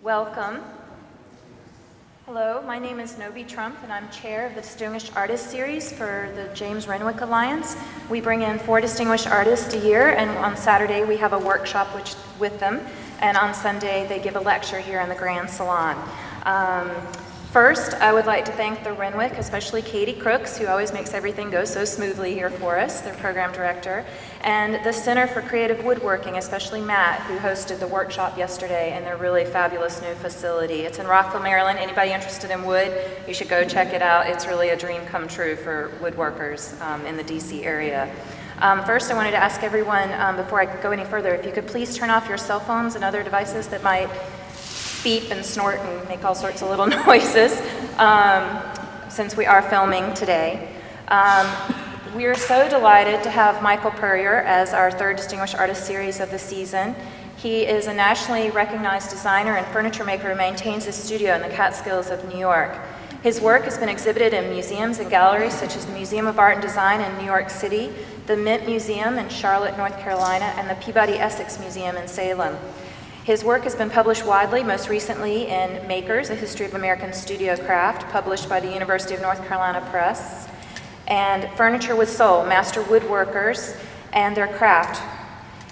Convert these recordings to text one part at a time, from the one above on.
Welcome. Hello, my name is Nobi Trump, and I'm chair of the Distinguished Artist Series for the James Renwick Alliance. We bring in 4 distinguished artists a year, and on Saturday we have a workshop with them, and on Sunday they give a lecture here in the Grand Salon. First, I would like to thank the Renwick, especially Katie Crooks, who always makes everything go so smoothly here for us, their program director, and the Center for Creative Woodworking, especially Matt, who hosted the workshop yesterday in their really fabulous new facility. It's in Rockville, Maryland. Anybody interested in wood, you should go check it out. It's really a dream come true for woodworkers in the DC area. First, I wanted to ask everyone, before I go any further, if you could please turn off your cell phones and other devices that might beep and snort and make all sorts of little noises, since we are filming today. We are so delighted to have Michael Puryear as our 3rd Distinguished Artist Series of the season. He is a nationally recognized designer and furniture maker who maintains his studio in the Catskills of New York. His work has been exhibited in museums and galleries such as the Museum of Art and Design in New York City, the Mint Museum in Charlotte, North Carolina, and the Peabody Essex Museum in Salem. His work has been published widely, most recently in Makers, A History of American Studio Craft, published by the University of North Carolina Press, and Furniture with Soul, Master Woodworkers and Their Craft.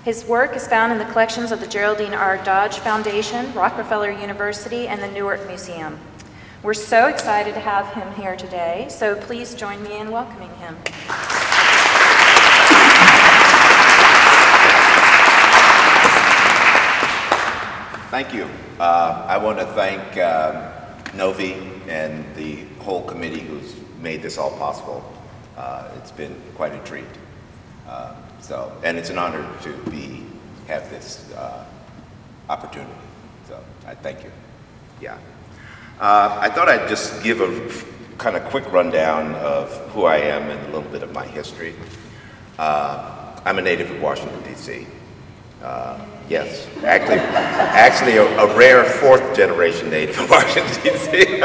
His work is found in the collections of the Geraldine R. Dodge Foundation, Rockefeller University, and the Newark Museum. We're so excited to have him here today, so please join me in welcoming him. Thank you. I want to thank Novi and the whole committee who's made this all possible. It's been quite a treat. And it's an honor to have this opportunity. So I thank you. Yeah. I thought I'd just give a kind of quick rundown of who I am and a little bit of my history. I'm a native of Washington, D.C. Yes, actually a rare 4th generation native of Washington, D.C.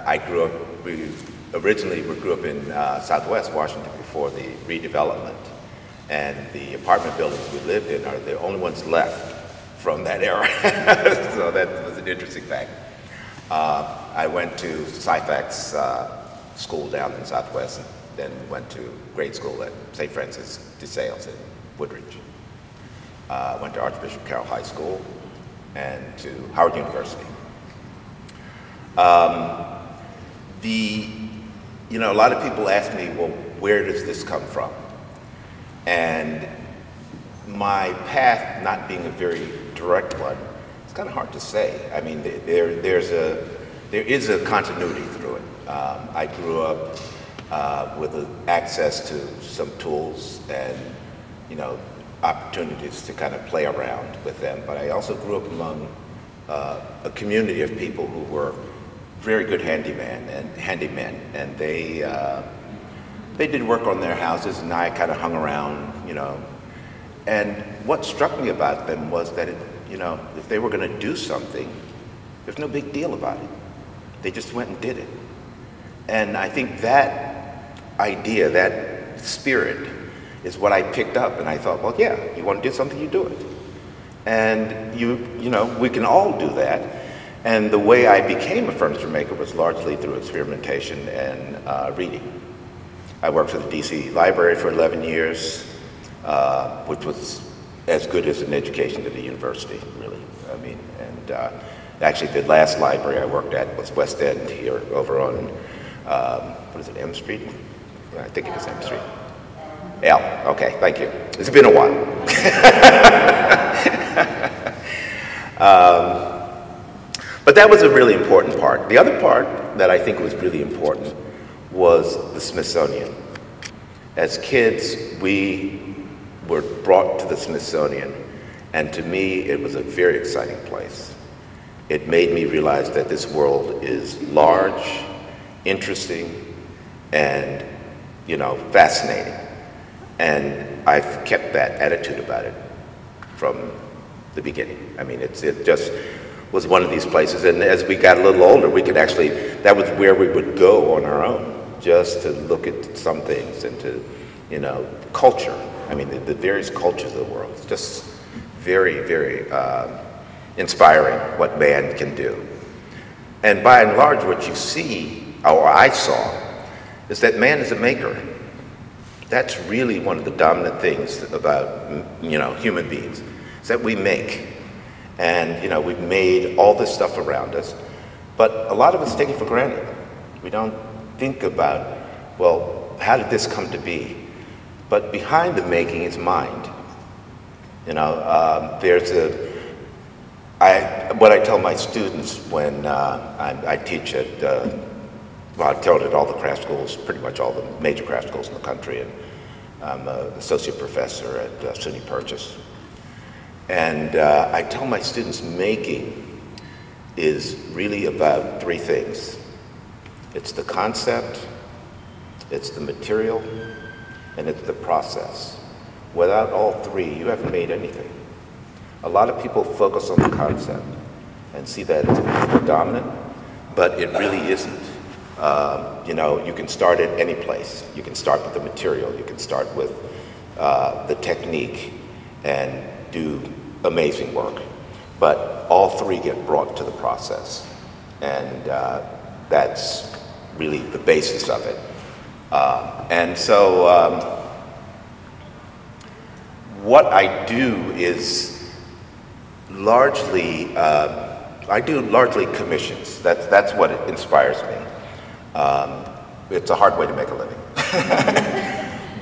I grew up, we grew up in Southwest Washington before the redevelopment. And the apartment buildings we lived in are the only ones left from that era. So that was an interesting fact. I went to Syfax school down in Southwest, and then went to grade school at St. Francis de Sales in Woodridge. Went to Archbishop Carroll High School and to Howard University. A lot of people ask me, well, where does this come from? And my path, not being a very direct one, it's kind of hard to say. I mean, there is a continuity through it. I grew up with access to some tools and, opportunities to kind of play around with them. But I also grew up among a community of people who were very good handymen, and they did work on their houses, and I kind of hung around, And what struck me about them was that, if they were going to do something, there's no big deal about it. They just went and did it. And I think that idea, that spirit, is what I picked up, and I thought, well, yeah, you want to do something, you do it. And we can all do that. And the way I became a furniture maker was largely through experimentation and reading. I worked for the DC Library for 11 years, which was as good as an education at a university, really. I mean, and actually the last library I worked at was West End here, over on, what is it, M Street? I think it is M Street. L, okay, thank you. It's been a while. But that was a really important part. The other part that I think was really important was the Smithsonian. As kids, we were brought to the Smithsonian, and to me, it was a very exciting place. It made me realize that this world is large, interesting, and, fascinating. And I've kept that attitude about it from the beginning. I mean, it just was one of these places. And as we got a little older, we could actually, that was where we would go on our own, just to look at some things and to, culture. I mean, the various cultures of the world. It's just very, very inspiring what man can do. And by and large, what you see, or I saw, is that man is a maker. That's really one of the dominant things about, human beings, is that we make. And, we've made all this stuff around us, but a lot of us take it for granted. We don't think about, well, how did this come to be? But behind the making is mind. What I tell my students when I teach at, I tell it at all the craft schools, pretty much all the major craft schools in the country, and I'm an associate professor at SUNY Purchase. And I tell my students making is really about three things. It's the concept, it's the material, and it's the process. Without all three, you haven't made anything. A lot of people focus on the concept and see that as being predominant, but it really isn't. You can start at any place. You can start with the material, you can start with the technique and do amazing work. But all three get brought to the process. And that's really the basis of it. What I do is largely, I do largely commissions. That's what inspires me. It's a hard way to make a living.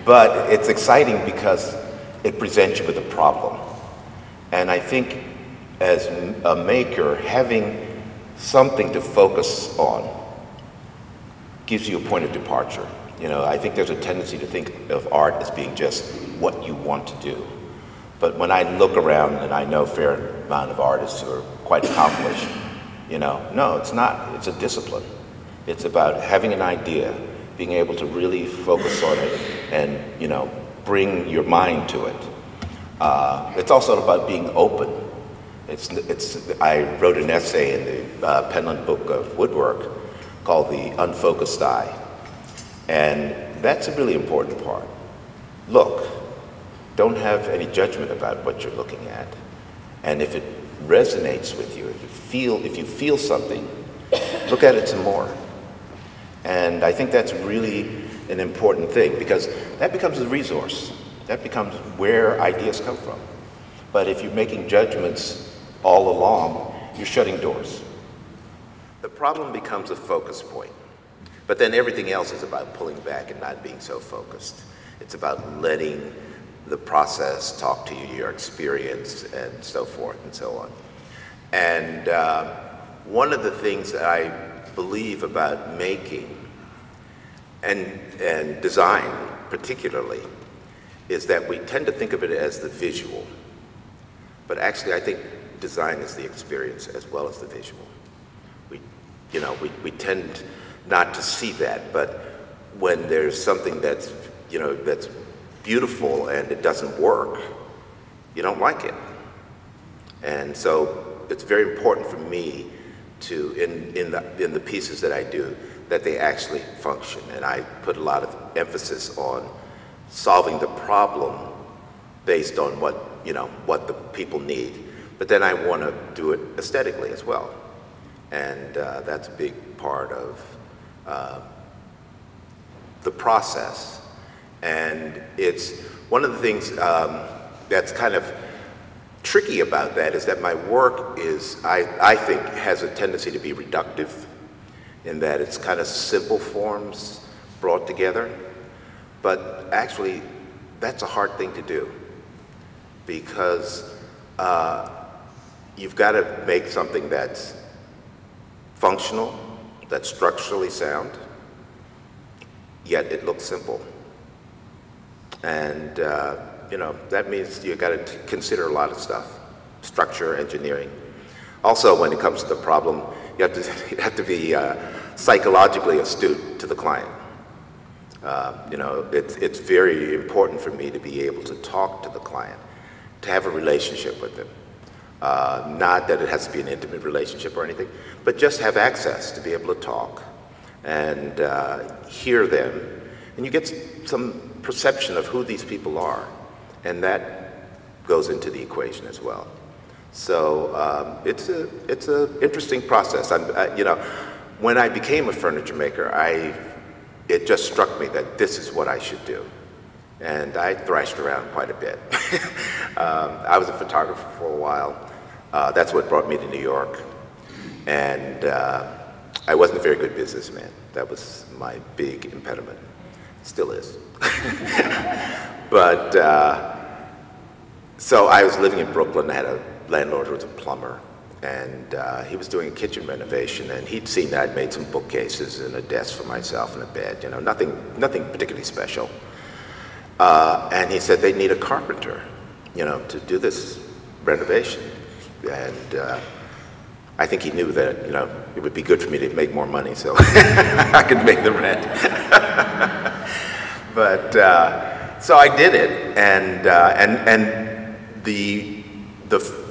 But it's exciting because it presents you with a problem. And I think as a maker, having something to focus on gives you a point of departure. I think there's a tendency to think of art as being just what you want to do. But when I look around, and I know a fair amount of artists who are quite accomplished, no, it's not. It's a discipline. It's about having an idea, being able to really focus on it and, bring your mind to it. It's also about being open. I wrote an essay in the Penland Book of Woodwork called The Unfocused Eye. And that's a really important part. Look, don't have any judgment about what you're looking at. And if it resonates with you, if you feel something, look at it some more. And I think that's really an important thing, because that becomes a resource. That becomes where ideas come from. But if you're making judgments all along, you're shutting doors. The problem becomes a focus point. But then everything else is about pulling back and not being so focused. It's about letting the process talk to you, your experience, and so forth and so on. And one of the things that I believe about making and design particularly is that we tend to think of it as the visual. But actually, I think design is the experience as well as the visual. We tend not to see that, but when there's something that's beautiful and it doesn't work, you don't like it. And so it's very important for me to, in the pieces that I do, that they actually function. And I put a lot of emphasis on solving the problem based on what the people need. But then I want to do it aesthetically as well. And that's a big part of the process. And it's one of the things that's kind of tricky about that is that my work is, I think, has a tendency to be reductive, in that it's kind of simple forms brought together. But actually, that's a hard thing to do, because you've got to make something that's functional, that's structurally sound, yet it looks simple. And that means you've got to consider a lot of stuff, structure, engineering. Also, when it comes to the problem, you have to be psychologically astute to the client. It's very important for me to be able to talk to the client, to have a relationship with them. Not that it has to be an intimate relationship or anything, but just have access to be able to talk and hear them. And you get some perception of who these people are. And that goes into the equation as well. So it's a interesting process. You know, when I became a furniture maker, it just struck me that this is what I should do. And I thrashed around quite a bit. I was a photographer for a while. That's what brought me to New York. And I wasn't a very good businessman. That was my big impediment. Still is. But, so I was living in Brooklyn. I had a landlord who was a plumber. And he was doing a kitchen renovation. And he'd seen that I'd made some bookcases and a desk for myself and a bed. You know, nothing particularly special. And he said they need a carpenter, you know, to do this renovation. And I think he knew that, you know, it would be good for me to make more money, so I could make the rent. But so I did it, and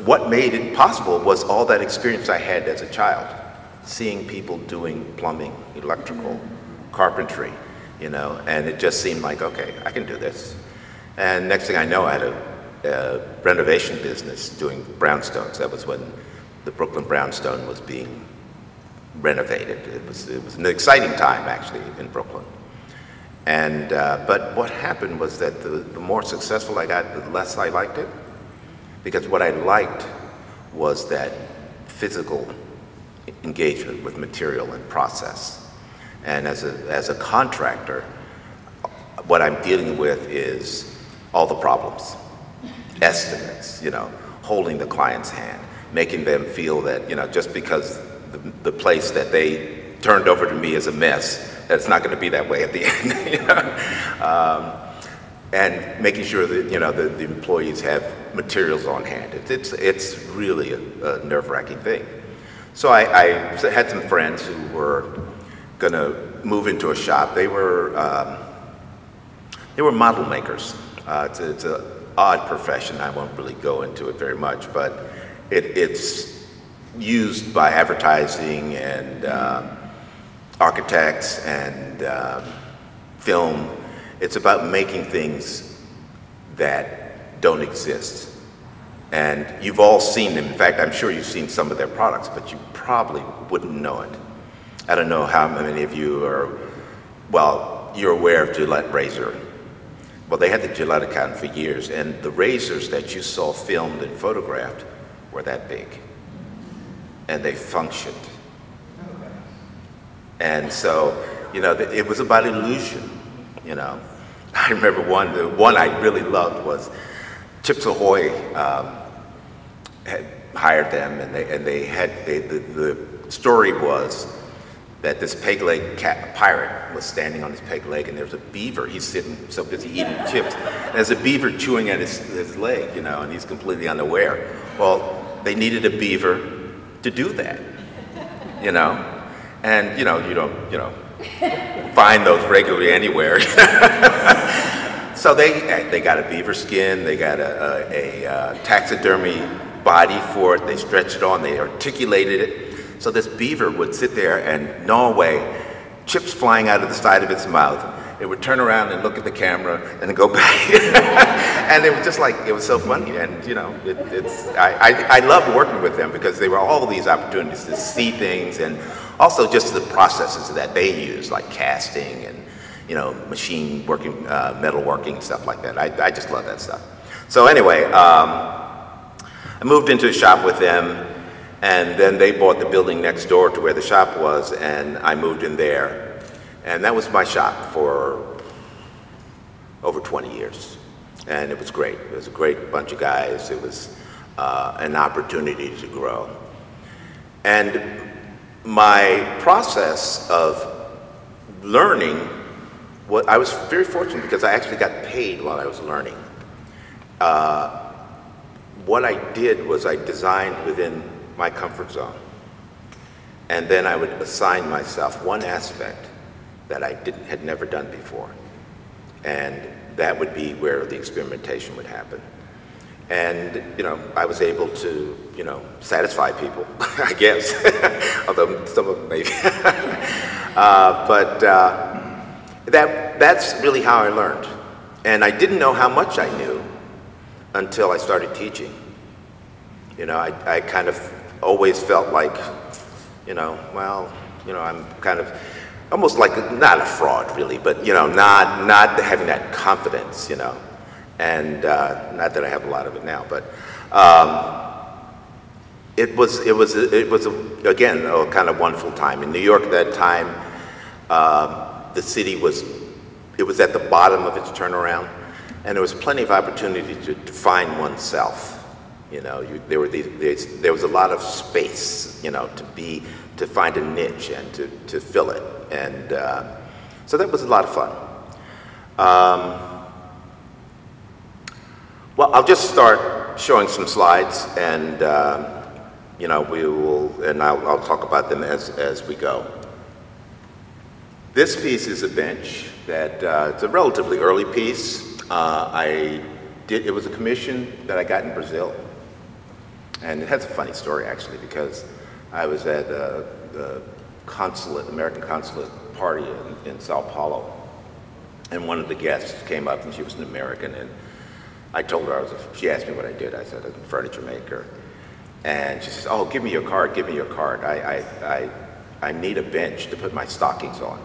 what made it possible was all that experience I had as a child, seeing people doing plumbing, electrical, carpentry. You know, and it just seemed like, okay, I can do this. And next thing I know, I had a renovation business doing brownstones. That was when the Brooklyn brownstone was being renovated. It was an exciting time, actually, in Brooklyn. And but what happened was that the more successful I got, the less I liked it, because what I liked was that physical engagement with material and process. And as a contractor, what I'm dealing with is all the problems, estimates, you know, holding the client's hand, making them feel that, you know, just because the place that they turned over to me is a mess, that it's not going to be that way at the end, you know? And making sure that, you know, the employees have materials on hand. It's really a nerve-wracking thing. So I had some friends who were gonna move into a shop. They were model makers. It's an odd profession. I won't really go into it very much, but it's used by advertising and architects and film. It's about making things that don't exist. And you've all seen them. In fact, I'm sure you've seen some of their products, but you probably wouldn't know it. I don't know how many of you are, well, you're aware of Gillette razor. Well, they had the Gillette account for years, and the razors that you saw filmed and photographed were that big. And they functioned. And so, you know, it was about illusion, you know. I remember the one I really loved was Chips Ahoy had hired them, and the story was that this peg leg pirate was standing on his peg leg, and there was a beaver. He's sitting so busy eating chips. And there's a beaver chewing at his leg, you know, and he's completely unaware. Well, they needed a beaver to do that, you know. And, you know, you don't, you know, find those regularly anywhere. So they got a beaver skin, they got a taxidermy body for it, they stretched it on, they articulated it. So this beaver would sit there and gnaw away, chips flying out of the side of its mouth. It would turn around and look at the camera and then go back. And it was just like, it was so funny. And, you know, I loved working with them because they were all these opportunities to see things, and also just the processes that they use, like casting and, you know, machine working, metal working, stuff like that. I just love that stuff. So anyway, I moved into a shop with them, and then they bought the building next door to where the shop was, and I moved in there. And that was my shop for over 20 years. And it was great. It was a great bunch of guys. It was an opportunity to grow. And my process of learning, I was very fortunate because I actually got paid while I was learning. What I did was I designed within my comfort zone. And then I would assign myself one aspect that I had never done before. And that would be where the experimentation would happen. And, you know, I was able to, you know, satisfy people, I guess, although some of them maybe. That's really how I learned. And I didn't know how much I knew until I started teaching. You know, I kind of always felt like, you know, well, you know, I'm kind of almost like, not a fraud really, but, you know, not having that confidence, you know. And not that I have a lot of it now, but it was again, a kind of wonderful time. In New York at that time, the city was at the bottom of its turnaround, and there was plenty of opportunity to find oneself. You know, there was a lot of space, you know, to find a niche and to fill it, and so that was a lot of fun. Well, I'll just start showing some slides, and you know, I'll talk about them as we go. This piece is a bench that it's a relatively early piece. It was a commission that I got in Brazil, and it has a funny story actually, because I was at the consulate, American consulate party in Sao Paulo, and one of the guests came up, and she was an American, and I told her, she asked me what I did. I said, I'm a furniture maker. And she says, oh, give me your card, give me your card. I need a bench to put my stockings on.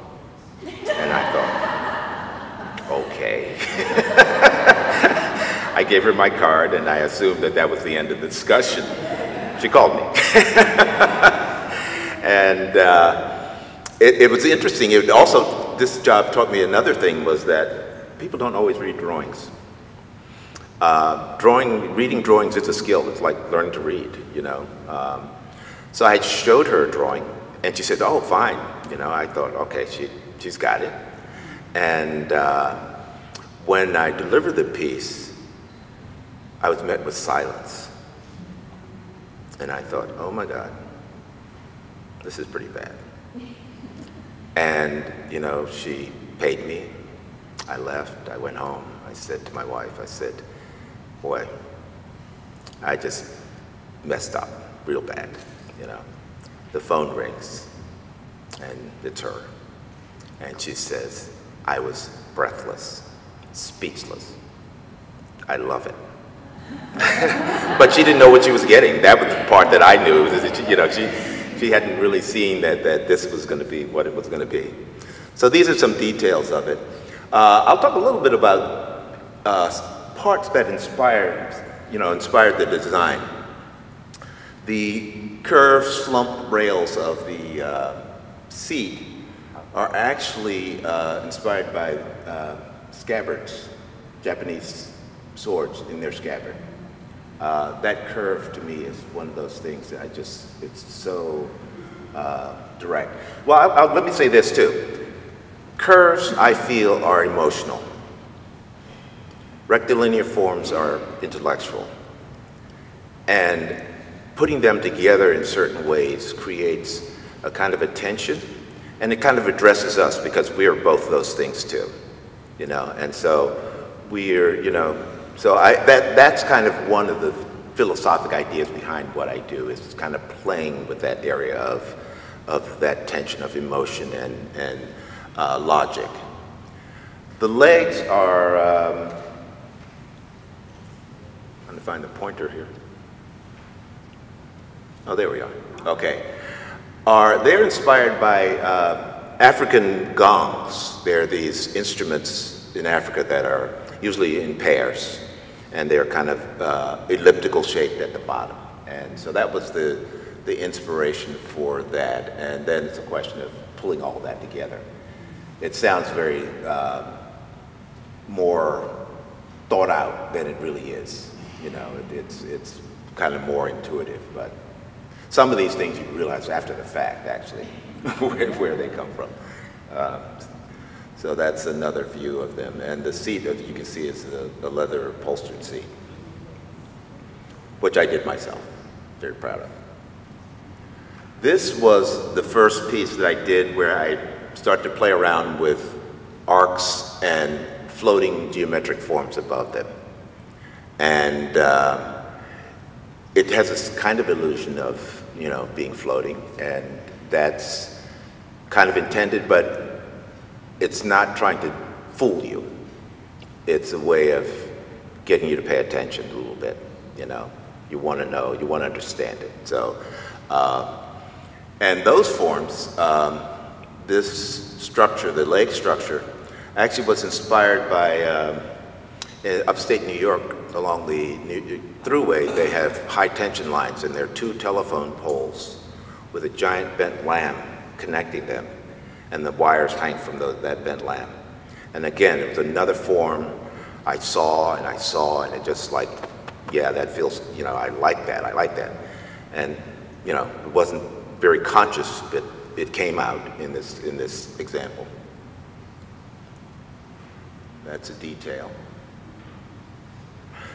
And I thought, okay. I gave her my card, and I assumed that was the end of the discussion. She called me. And it was interesting. This job taught me another thing, was that people don't always read drawings. Reading drawings is a skill. It's like learning to read, you know. So I showed her a drawing, and she said, oh, fine. You know, I thought, okay, she's got it. And when I delivered the piece, I was met with silence. And I thought, oh my God, this is pretty bad. And, you know, she paid me. I left, I went home. I said to my wife, I said, boy, I just messed up real bad, you know. The phone rings, and it's her. And she says, I was breathless, speechless. I love it. But she didn't know what she was getting. That was the part that I knew. You know, she hadn't really seen that this was going to be what it was going to be. So these are some details of it. I'll talk a little bit about parts that inspired the design. The curved slump rails of the seat are actually inspired by scabbards, Japanese swords in their scabbard. That curve to me is one of those things that it's so direct. Well, let me say this too. Curves, I feel, are emotional. Rectilinear forms are intellectual. And putting them together in certain ways creates a kind of a tension, and it kind of addresses us because we are both those things too, you know. And so we're, you know, so that's kind of one of the philosophic ideas behind what I do, is kind of playing with that area of that tension of emotion and logic. The legs are, trying to find the pointer here. Oh, there we are. Okay. They're inspired by African gongs. They're these instruments in Africa that are usually in pairs, and they're kind of elliptical shaped at the bottom. And so that was the inspiration for that. And then it's a question of pulling all that together. It sounds very more thought out than it really is. You know, it's kind of more intuitive, but some of these things you realize after the fact, actually, where they come from. So that's another view of them. And the seat, as you can see, is a leather upholstered seat, which I did myself. Very proud of. This was the first piece that I did where I started to play around with arcs and floating geometric forms above them. And it has this kind of illusion of, you know, being floating, and that's kind of intended, but it's not trying to fool you. It's a way of getting you to pay attention a little bit, you know. You want to know, you want to understand it. So, and those forms, this structure, the leg structure, actually was inspired by in upstate New York, along the Thruway, they have high tension lines, and there are 2 telephone poles with a giant bent lamb connecting them, and the wires hang from that bent lamb. And again, it was another form I saw, and it just like, yeah, that feels, you know, I like that. And, you know, it wasn't very conscious, but it came out in this example. That's a detail.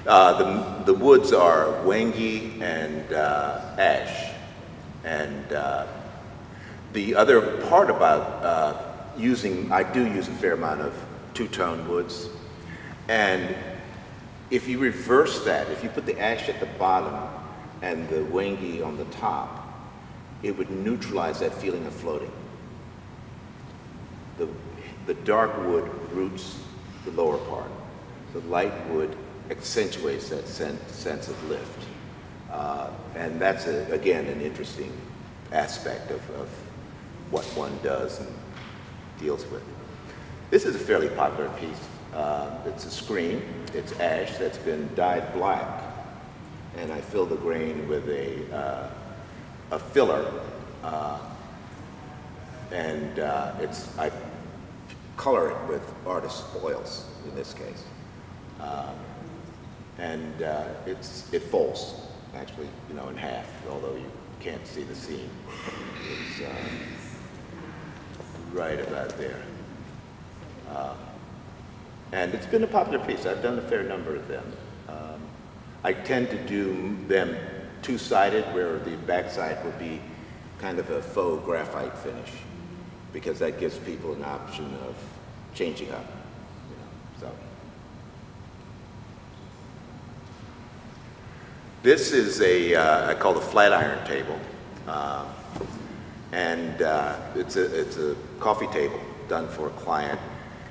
The woods are Wangi and Ash. And the other part about I do use a fair amount of two-tone woods. And if you reverse that, if you put the ash at the bottom and the Wangi on the top, it would neutralize that feeling of floating. The dark wood roots the lower part. The light wood accentuates that sense of lift. And that's, again, an interesting aspect of what one does and deals with. This is a fairly popular piece. It's a screen. It's ash that's been dyed black. And I fill the grain with a filler. I color it with artist's oils, in this case. It folds, actually, you know, in half, although you can't see the seam. It's right about there. And it's been a popular piece. I've done a fair number of them. I tend to do them two-sided, where the backside would be kind of a faux graphite finish, because that gives people an option of changing up. You know, so. This is I call the flat iron table. It's a coffee table done for a client.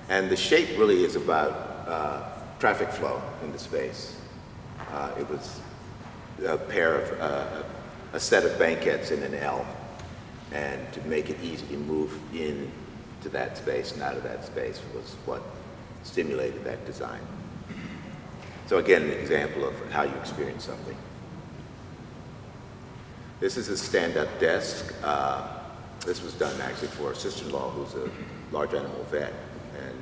And the shape really is about traffic flow in the space. It was a set of banquettes in an L, and to make it easy to move in to that space and out of that space was what stimulated that design. So again, an example of how you experience something. This is a stand-up desk. This was done actually for a sister-in-law who's a large animal vet, and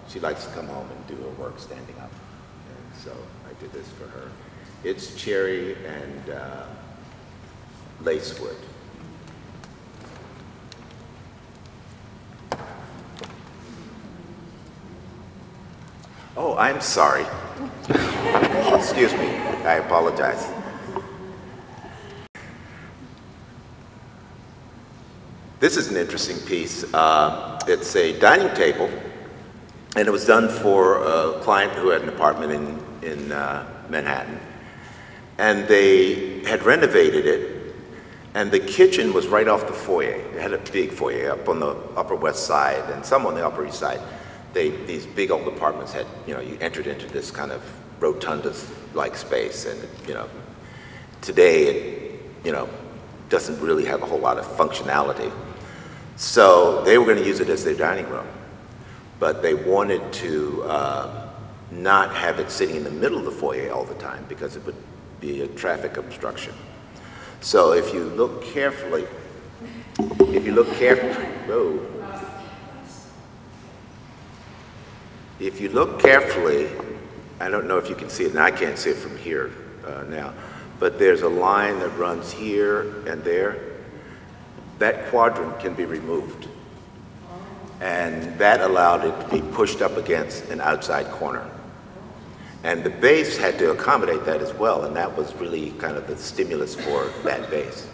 she likes to come home and do her work standing up. And so I did this for her. It's cherry and lacewood. Oh, I'm sorry. Excuse me, I apologize. This is an interesting piece. It's a dining table, and it was done for a client who had an apartment in Manhattan. And they had renovated it, and the kitchen was right off the foyer. It had a big foyer up on the Upper West Side, and some on the Upper East Side. These big old apartments had, you know, you entered into this kind of rotunda-like space, and, you know, today it, you know, doesn't really have a whole lot of functionality. So they were going to use it as their dining room, but they wanted to not have it sitting in the middle of the foyer all the time, because it would be a traffic obstruction. So if you look carefully, whoa. If you look carefully, I don't know if you can see it, and I can't see it from here now, but there's a line that runs here and there. That quadrant can be removed. And that allowed it to be pushed up against an outside corner. And the base had to accommodate that as well, and that was really kind of the stimulus for that base.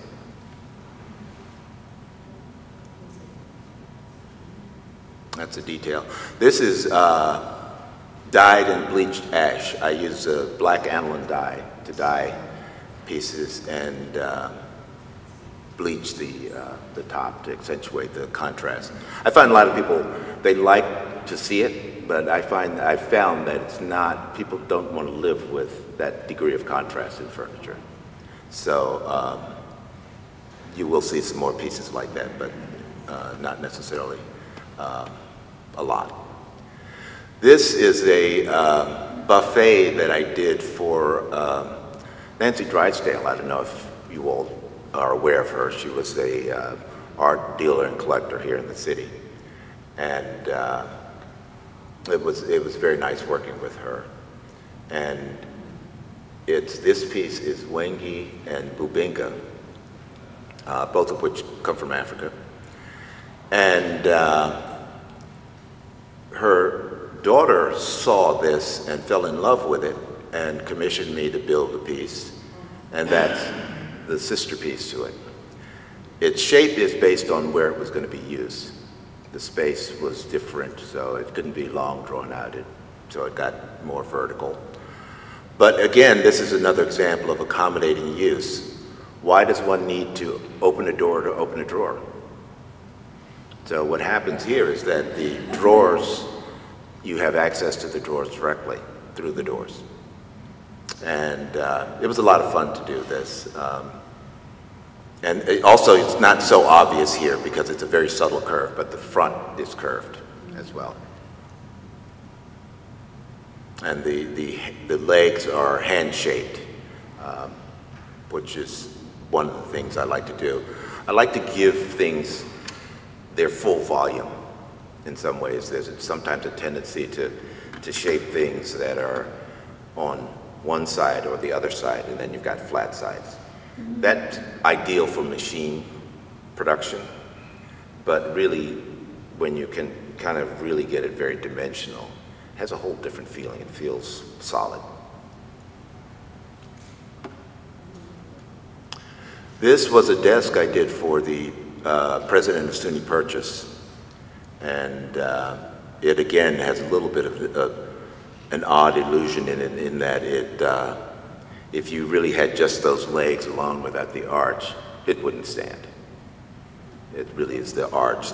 That's a detail. This is dyed and bleached ash. I use a black aniline dye to dye pieces and bleach the top to accentuate the contrast. I find a lot of people, they like to see it, but I found that it's not, people don't want to live with that degree of contrast in furniture. So you will see some more pieces like that, but not necessarily a lot. This is a buffet that I did for Nancy Drysdale. I don't know if you all are aware of her. She was a art dealer and collector here in the city. And it was very nice working with her. And this piece is Wangi and Boobingum, both of which come from Africa. And her daughter saw this and fell in love with it and commissioned me to build a piece. And that's the sister piece to it. Its shape is based on where it was going to be used. The space was different, so it couldn't be long drawn out, so it got more vertical. But again, this is another example of accommodating use. Why does one need to open a door to open a drawer? So what happens here is that the drawers, you have access to the drawers directly through the doors. And it was a lot of fun to do this. And also, it's not so obvious here because it's a very subtle curve, but the front is curved as well. And the legs are hand-shaped, which is one of the things I like to do. I like to give things their full volume in some ways. There's sometimes a tendency to shape things that are on one side or the other side, and then you've got flat sides. That's ideal for machine production, but really, when you can kind of really get it very dimensional, it has a whole different feeling. It feels solid. This was a desk I did for the president of SUNY Purchase, and it again has a little bit of an odd illusion in it, in that it if you really had just those legs along without the arch, it wouldn't stand. It really is the arch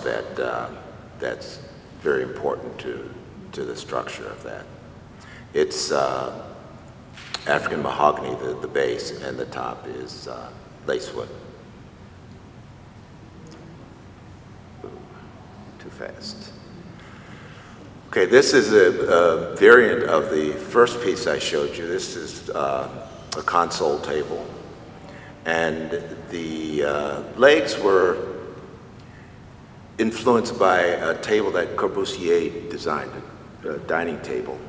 that's very important to the structure of that. It's African mahogany, the base, and the top is lacewood. Too fast. Okay, this is a variant of the first piece I showed you. This is a console table, and the legs were influenced by a table that Corbusier designed, a dining table.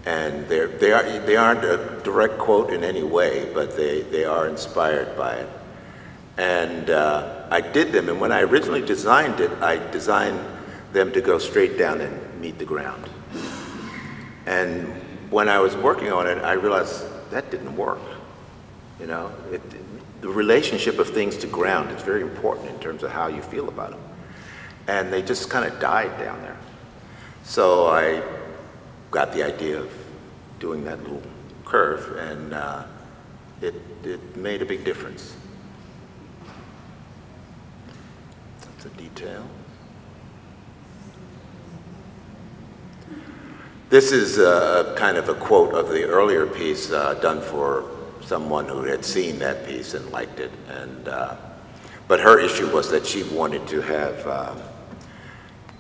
And they aren't a direct quote in any way, but they are inspired by it. And I did them, and when I originally designed it, I designed them to go straight down and meet the ground. And when I was working on it, I realized that didn't work. You know, the relationship of things to ground is very important in terms of how you feel about them. And they just kind of died down there. So I got the idea of doing that little curve, and it made a big difference. That's a detail. This is kind of a quote of the earlier piece done for someone who had seen that piece and liked it. And but her issue was that she wanted to have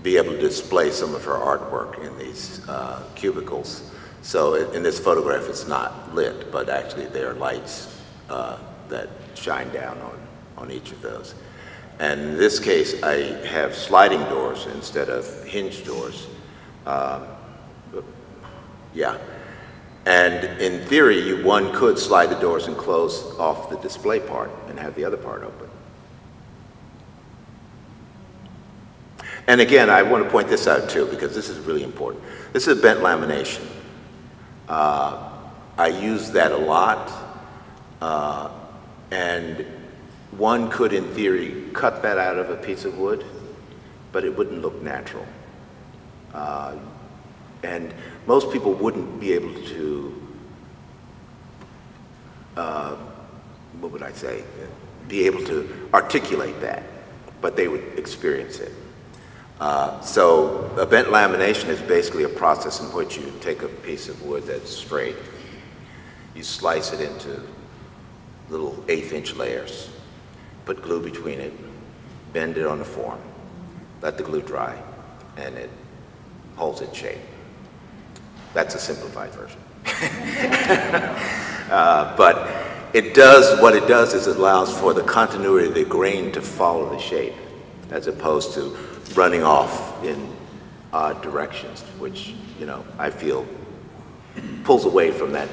be able to display some of her artwork in these cubicles. So in this photograph, it's not lit, but actually there are lights that shine down on each of those. And in this case, I have sliding doors instead of hinged doors. Yeah, and in theory, one could slide the doors and close off the display part and have the other part open. And again, I want to point this out too, because this is really important. This is a bent lamination. I use that a lot, and one could, in theory, cut that out of a piece of wood, but it wouldn't look natural. And most people wouldn't be able to, what would I say, be able to articulate that, but they would experience it. So a bent lamination is basically a process in which you take a piece of wood that's straight, you slice it into little 1/8-inch layers, put glue between it, bend it on the form, let the glue dry, and it holds its shape. That's a simplified version. But it does, what it does is it allows for the continuity of the grain to follow the shape, as opposed to running off in odd directions, which, you know, I feel pulls away from that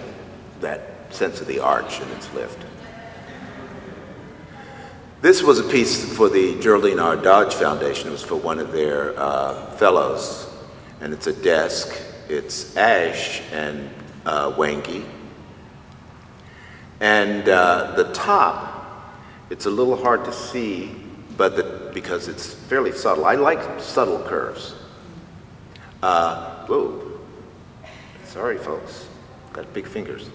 sense of the arch and its lift. This was a piece for the Geraldine R. Dodge Foundation. It was for one of their fellows, and it's a desk. It's ash and wangi. And the top, it's a little hard to see, but because it's fairly subtle. I like subtle curves. Whoa, sorry folks, got big fingers.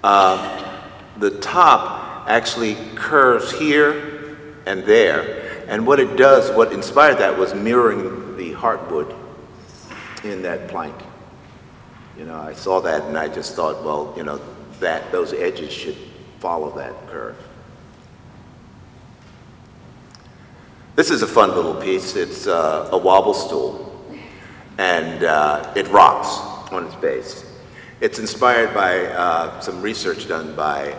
The top actually curves here and there, and what it does, what inspired that was mirroring the heartwood in that plank. You know, I saw that and I just thought, well, you know, those edges should follow that curve. This is a fun little piece. It's a wobble stool, and it rocks on its base. It's inspired by some research done by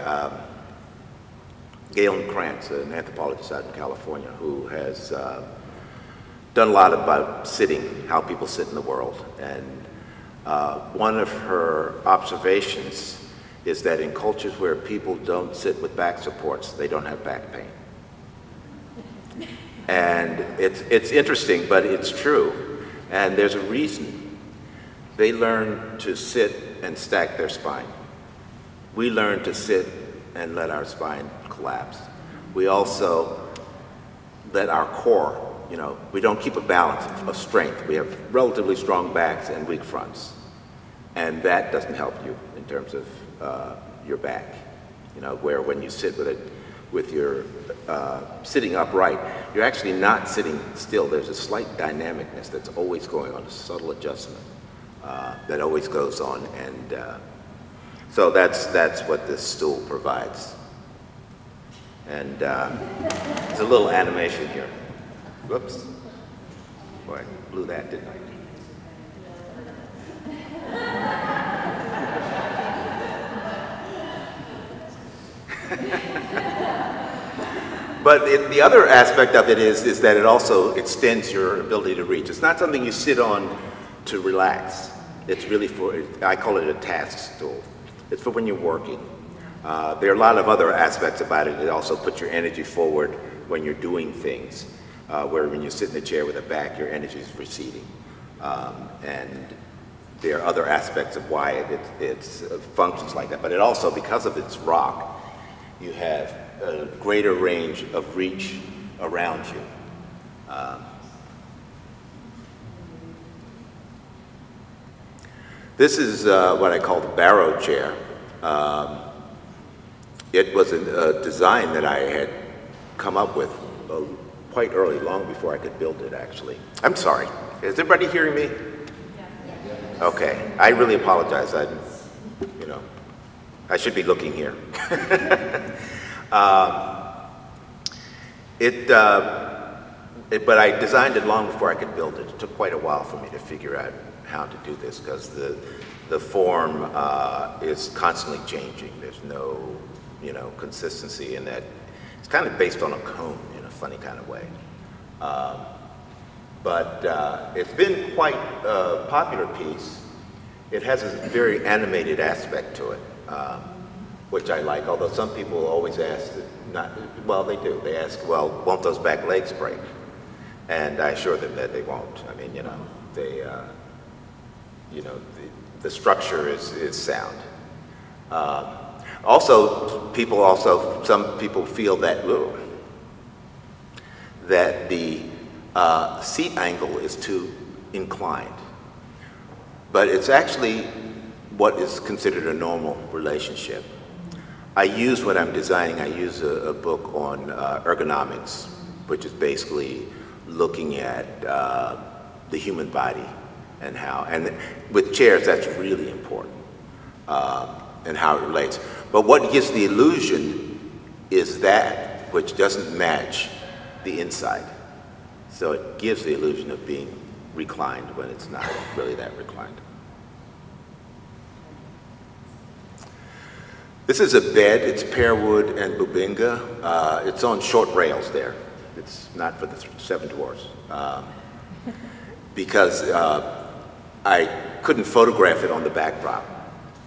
Galen Krantz, an anthropologist out in California, who has done a lot about sitting, how people sit in the world. And one of her observations is that in cultures where people don't sit with back supports, they don't have back pain. And it's interesting, but it's true. And there's a reason. They learn to sit and stack their spine. We learn to sit and let our spine collapse. We also let our core, you know, we don't keep a balance of strength. We have relatively strong backs and weak fronts. And that doesn't help you in terms of your back. You know, where when you sit with your sitting upright, you're actually not sitting still. There's a slight dynamicness that's always going on, a subtle adjustment that always goes on. And so that's what this stool provides. And there's a little animation here. Whoops. Boy, I blew that, didn't I? But the other aspect of it is that it also extends your ability to reach. It's not something you sit on to relax. It's really for, I call it a task stool. It's for when you're working. There are a lot of other aspects about it. It also puts your energy forward when you're doing things, where when you sit in the chair with a back, your energy is receding. And there are other aspects of why it functions like that. But it also, because of its rock, you have a greater range of reach around you. This is what I call the Barrow Chair. It was a design that I had come up with quite early, long before I could build it, actually. I'm sorry. Is everybody hearing me? Yeah. Okay. I really apologize. I should be looking here. But I designed it long before I could build it. It took quite a while for me to figure out how to do this, because the form is constantly changing. There's no, consistency in that. It's kind of based on a cone in a funny kind of way. But it's been quite a popular piece. It has a very animated aspect to it, which I like, although some people always ask, well, they do. They ask, well, won't those back legs break? And I assure them that they won't. I mean, the structure is sound. Some people feel that the seat angle is too inclined. But it's actually what is considered a normal relationship. When I'm designing, I use a book on ergonomics, which is basically looking at the human body and how, and with chairs that's really important, and how it relates. But what gives the illusion is that which doesn't match the inside. So it gives the illusion of being reclined when it's not really that reclined. This is a bed. It's pear wood and Boobinga. It's on short rails there. It's not for the seven dwarfs. Because I couldn't photograph it on the backdrop.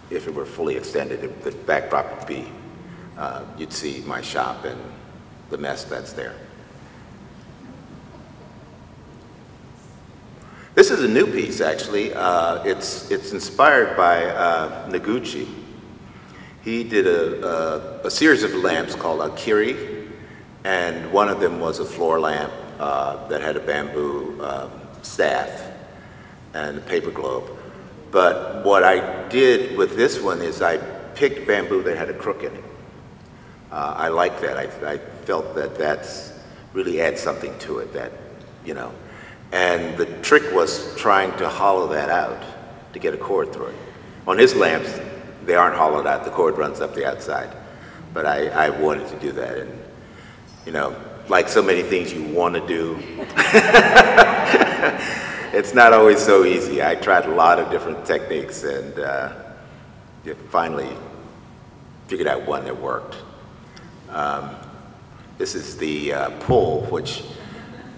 If it were fully extended, the backdrop would be, you'd see my shop and the mess that's there. This is a new piece, actually. It's inspired by Noguchi. He did a series of lamps called Kiri, and one of them was a floor lamp that had a bamboo staff and a paper globe. But what I did with this one is I picked bamboo that had a crook in it. I like that. I felt that that's really adds something to it, that, you know. And the trick was trying to hollow that out to get a cord through it. On his lamps, they aren't hollowed out. The cord runs up the outside. But I wanted to do that. And, you know, like so many things you want to do, it's not always so easy. I tried a lot of different techniques and finally figured out one that worked. This is the pull, which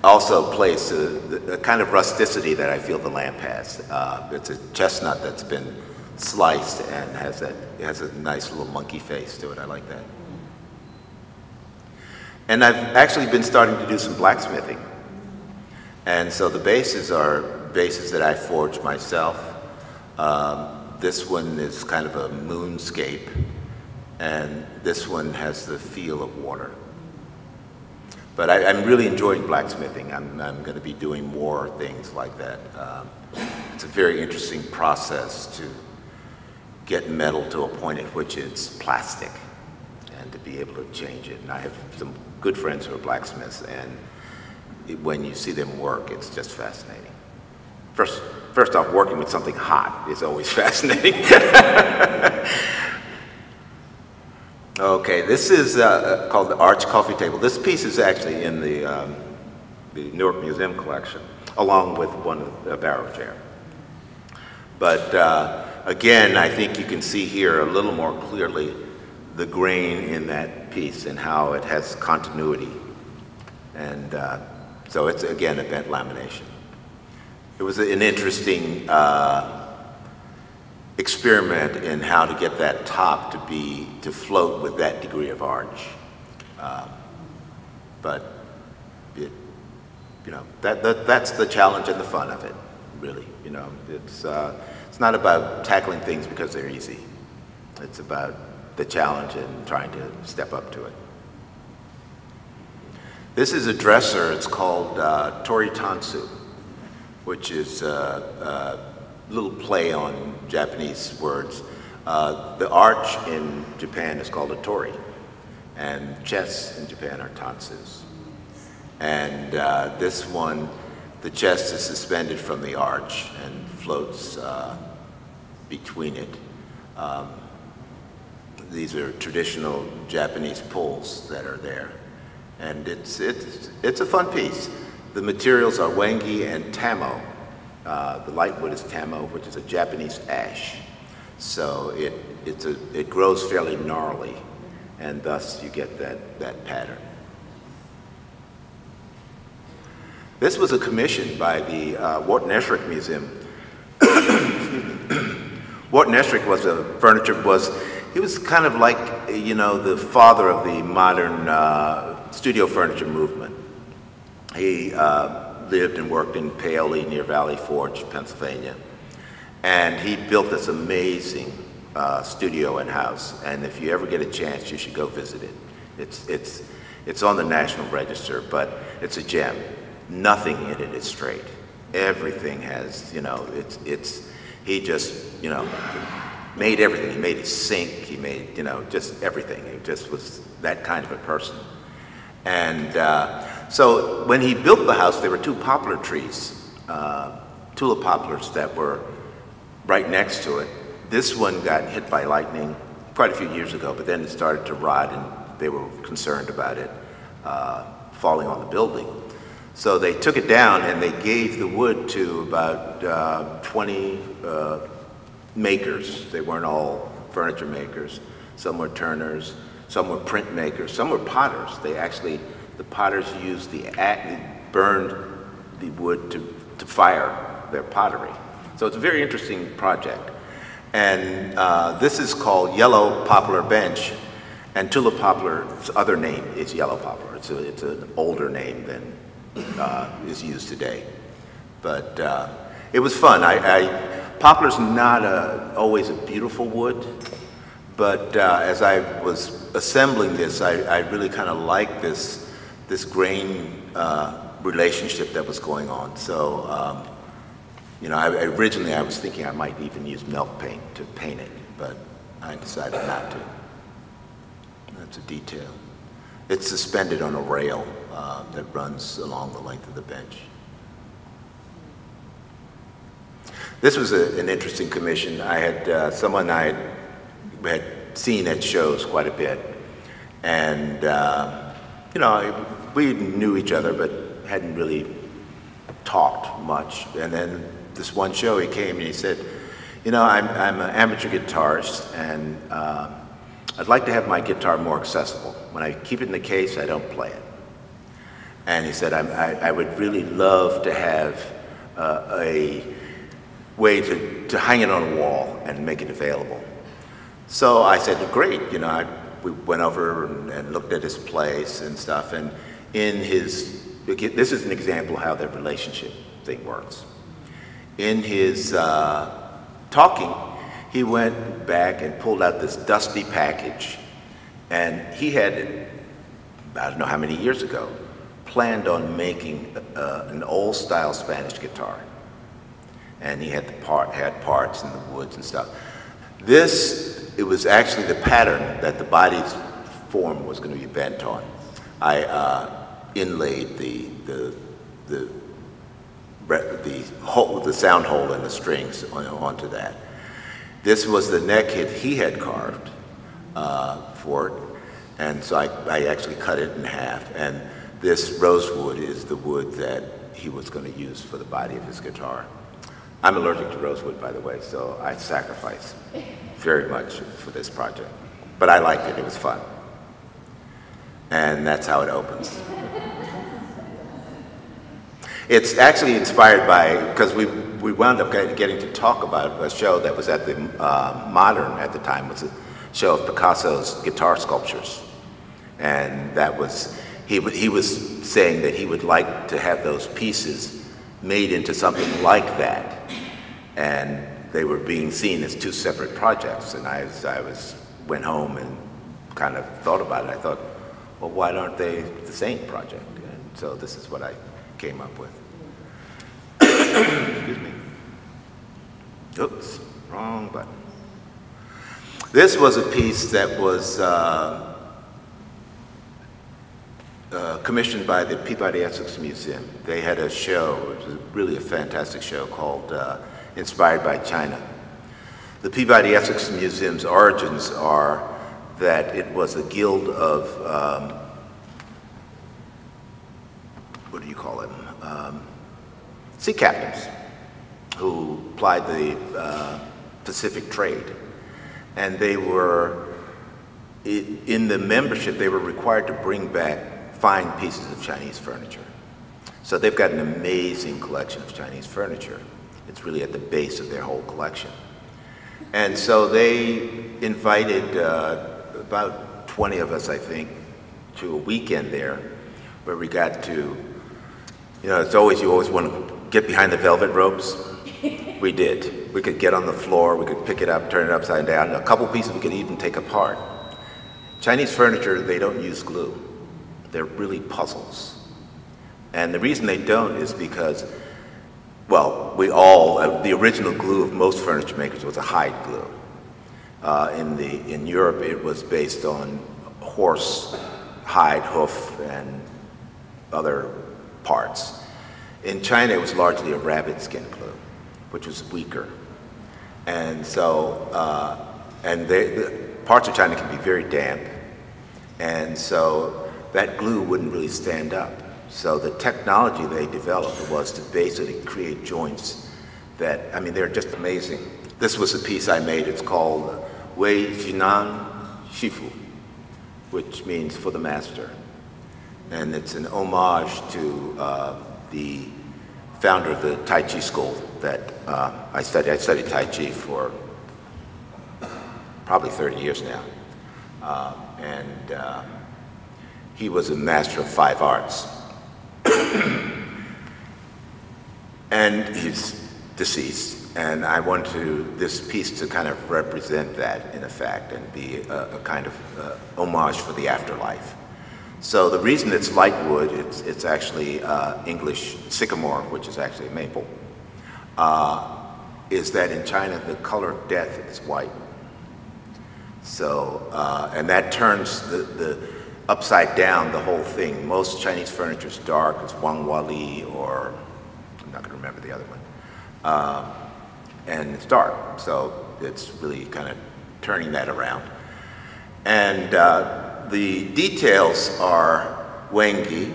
also plays the kind of rusticity that I feel the lamp has. It's a chestnut that's been sliced and has a nice little monkey face to it. I like that. And I've actually been starting to do some blacksmithing. And so the bases are bases that I forged myself. This one is kind of a moonscape, and this one has the feel of water. But I'm really enjoying blacksmithing. I'm going to be doing more things like that. It's a very interesting process to get metal to a point at which it's plastic and to be able to change it. And I have some good friends who are blacksmiths, and when you see them work, it's just fascinating. First off, working with something hot is always fascinating. Okay, this is called the Arch Coffee Table. This piece is actually in the Newark Museum collection, along with one of the Barrow Chair. But again, I think you can see here a little more clearly the grain in that piece and how it has continuity. And so it's, again, a bent lamination. It was an interesting experiment in how to get that top to float with that degree of arch. But it, you know, that's the challenge and the fun of it, really. You know, it's not about tackling things because they're easy. It's about the challenge and trying to step up to it. This is a dresser. It's called Tory Tansu, which is a little play on Japanese words. The arch in Japan is called a torii, and chests in Japan are tansus. And this one, the chest is suspended from the arch and floats between it. These are traditional Japanese pulls that are there. And it's a fun piece. The materials are wangi and tamo. The light wood is tamo, which is a Japanese ash. So it grows fairly gnarly, and thus you get that pattern. This was a commission by the Wharton Esherick Museum. Wharton Esherick he was kind of like, you know, the father of the modern studio furniture movement. He lived and worked in Paoli near Valley Forge, Pennsylvania. And he built this amazing studio and house. And if you ever get a chance, you should go visit it. It's on the National Register, but it's a gem. Nothing in it is straight. Everything has, you know, he just, you know, made everything. He made his sink, he made, you know, just everything. He just was that kind of a person. And So when he built the house, there were two poplar trees, tulip poplars that were right next to it. This one got hit by lightning quite a few years ago, but then it started to rot and they were concerned about it falling on the building. So they took it down and they gave the wood to about 20 makers. They weren't all furniture makers. Some were turners, some were print makers, some were potters. They actually, the potters used burned the wood to fire their pottery. So it's a very interesting project. And this is called Yellow Poplar Bench, and tulip poplar's other name is yellow poplar. It's an older name than is used today. But it was fun. Poplar's not always a beautiful wood, but as I was assembling this, I really kind of liked this grain relationship that was going on. So, you know, originally I was thinking I might even use milk paint to paint it, but I decided not to. That's a detail. It's suspended on a rail that runs along the length of the bench. This was an interesting commission. I had someone I had seen at shows quite a bit, and you know, we knew each other but hadn't really talked much. And then this one show he came and he said, you know, I'm an amateur guitarist, and I'd like to have my guitar more accessible. When I keep it in the case, I don't play it. And he said, I would really love to have a way to hang it on a wall and make it available. So I said, great, you know, we went over and looked at his place and stuff, and this is an example of how the relationship thing works. In his talking, he went back and pulled out this dusty package, and he had, I don't know how many years ago, planned on making an old style Spanish guitar. And he had parts and the woods and stuff. It was actually the pattern that the body's form was going to be bent on. I inlaid the sound hole and the strings onto that. This was the neck he had carved for it, and so I actually cut it in half. And this rosewood is the wood that he was going to use for the body of his guitar. I'm allergic to rosewood, by the way, so I sacrificed very much for this project. But I liked it, it was fun. And that's how it opens. It's actually inspired by, because we wound up getting to talk about a show that was at the Modern at the time. It was a show of Picasso's guitar sculptures. And that was, he was saying that he would like to have those pieces made into something like that. And they were being seen as two separate projects. And I went home and kind of thought about it. I thought, well, why aren't they the same project? And so this is what I came up with. Excuse me. Oops, wrong button. This was a piece that was commissioned by the Peabody Essex Museum. They had a show, it was really a fantastic show called Inspired by China. The Peabody Essex Museum's origins are that it was a guild of, what do you call them? Sea captains who plied the Pacific trade. And they were, in the membership, they were required to bring back fine pieces of Chinese furniture. So they've got an amazing collection of Chinese furniture. It's really at the base of their whole collection. And so they invited about 20 of us, I think, to a weekend there where we got to, you know, you always want to get behind the velvet ropes. We did. We could get on the floor, we could pick it up, turn it upside down. A couple pieces we could even take apart. Chinese furniture, they don't use glue. They're really puzzles. And the reason they don't is because, well, the original glue of most furniture makers was a hide glue. In Europe, it was based on horse hide, hoof, and other parts. In China, it was largely a rabbit skin glue, which was weaker. And so, the parts of China can be very damp. And so that glue wouldn't really stand up. So the technology they developed was to basically create joints that, I mean, they're just amazing. This was a piece I made. It's called Wei Jinan Shifu, which means for the master. And it's an homage to the founder of the Tai Chi school that I studied. I studied Tai Chi for probably 30 years now. He was a master of 5 arts. And he's deceased. And I want this piece to kind of represent that in effect and be a kind of homage for the afterlife. So the reason it's light wood, it's actually English sycamore, which is actually maple, is that in China the color of death is white. So, and that turns the upside down the whole thing. Most Chinese furniture is dark. It's Wangwali, or I'm not going to remember the other one. And it's dark, so it's really kind of turning that around. And the details are Wangi,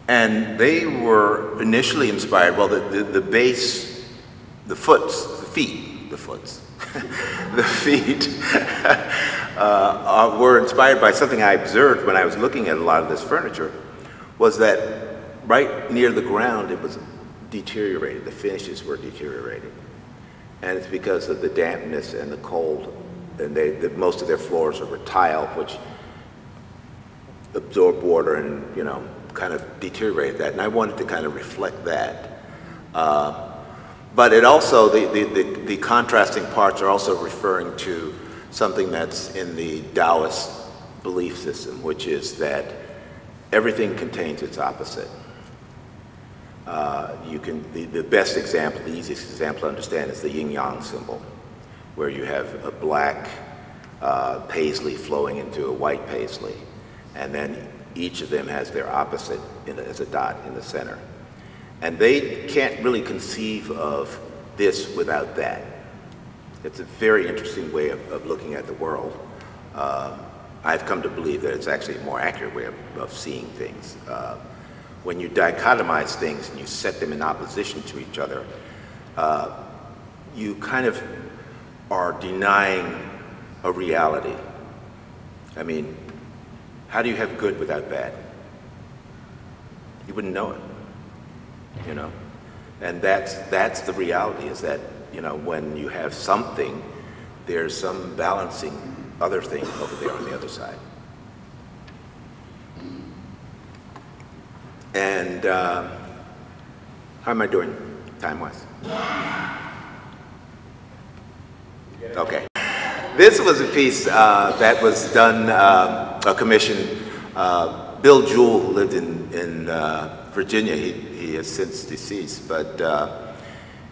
and they were initially inspired, well, the base, the feet were inspired by something I observed when I was looking at a lot of this furniture, was that right near the ground it was deteriorated, the finishes were deteriorating. And it's because of the dampness and the cold, and most of their floors were tile, which absorbed water and, you know, kind of deteriorated that. And I wanted to kind of reflect that. But it also, the contrasting parts are also referring to something that's in the Taoist belief system, which is that everything contains its opposite. The best example, the easiest example to understand is the yin-yang symbol, where you have a black paisley flowing into a white paisley, and then each of them has their opposite as a dot in the center. And they can't really conceive of this without that. It's a very interesting way of looking at the world. I've come to believe that it's actually a more accurate way of seeing things. When you dichotomize things and you set them in opposition to each other, you kind of are denying a reality. I mean, how do you have good without bad? You wouldn't know it, you know? And that's the reality, is that, you know, when you have something, there's some balancing other thing over there on the other side. And how am I doing time-wise? Okay. This was a piece that was done, a commission. Bill Jewell, who lived in Virginia, he has since deceased, but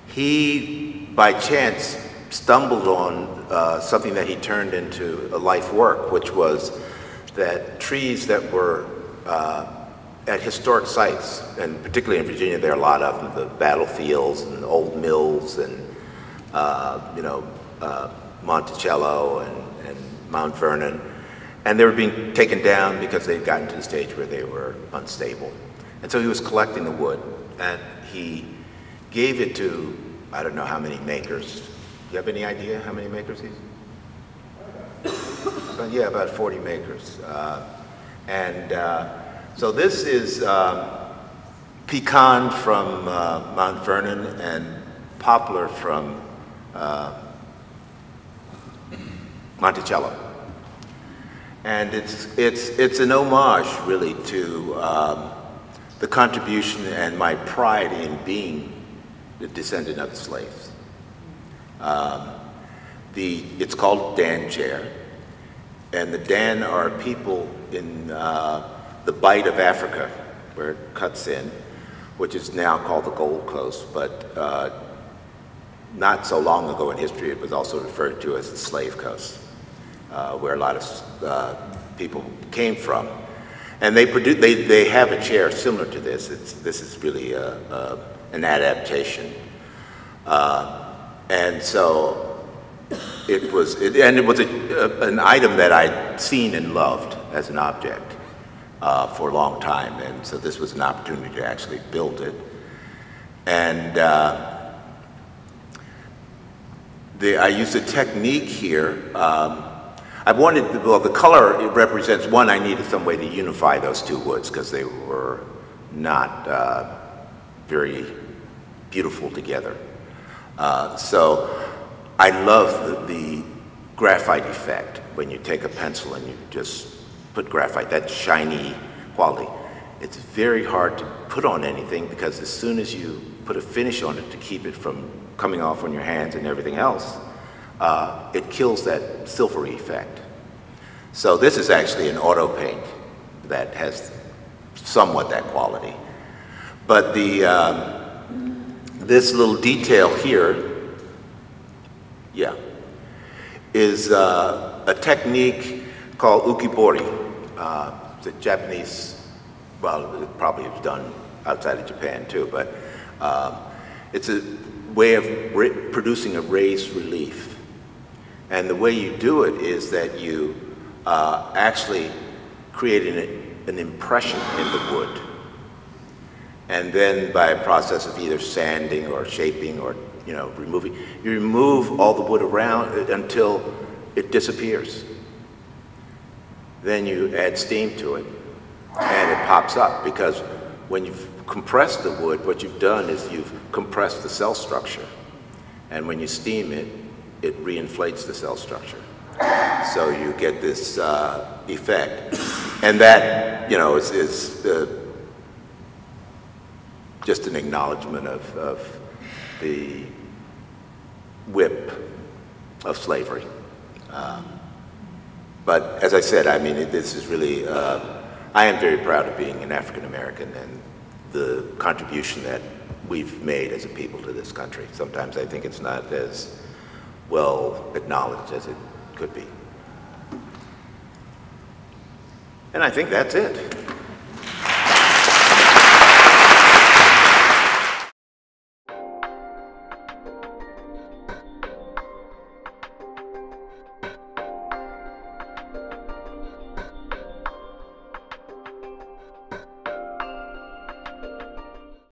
he, by chance, stumbled on something that he turned into a life work, which was that trees that were at historic sites, and particularly in Virginia, there are a lot of them, the battlefields and old mills and, you know, Monticello and Mount Vernon, and they were being taken down because they'd gotten to the stage where they were unstable. And so he was collecting the wood, and he gave it to, I don't know how many makers. Do you have any idea how many makers he's? Yeah, about 40 makers. So this is pecan from Mount Vernon and poplar from Monticello. And it's an homage, really, to the contribution and my pride in being the descendant of the slaves. It's called Dan Chair, and the Dan are people in the Bight of Africa, where it cuts in, which is now called the Gold Coast, but not so long ago in history it was also referred to as the Slave Coast, where a lot of people came from. And they have a chair similar to this. This is really an adaptation. And so it was an item that I'd seen and loved as an object for a long time. And so this was an opportunity to actually build it. And I used a technique here. The color, it represents, one, I needed some way to unify those two woods because they were not very beautiful together. So I love the graphite effect when you take a pencil and you just put graphite, that shiny quality. It's very hard to put on anything because as soon as you put a finish on it to keep it from coming off on your hands and everything else, it kills that silvery effect. So this is actually an auto paint that has somewhat that quality. But this little detail here, is a technique called ukibori. It's a Japanese, well, it probably is done outside of Japan too, but it's a way of producing a raised relief. And the way you do it is that you actually create an impression in the wood. And then by a process of either sanding or shaping or removing, you remove all the wood around it until it disappears. Then you add steam to it and it pops up, because when you've compressed the wood, what you've done is you've compressed the cell structure. And when you steam it, it reinflates the cell structure. So you get this effect. And that, is just an acknowledgement of the whip of slavery. But as I said, I mean, this is really, I am very proud of being an African American and the contribution that we've made as a people to this country. Sometimes I think it's not as well acknowledged as it could be. And I think that's it.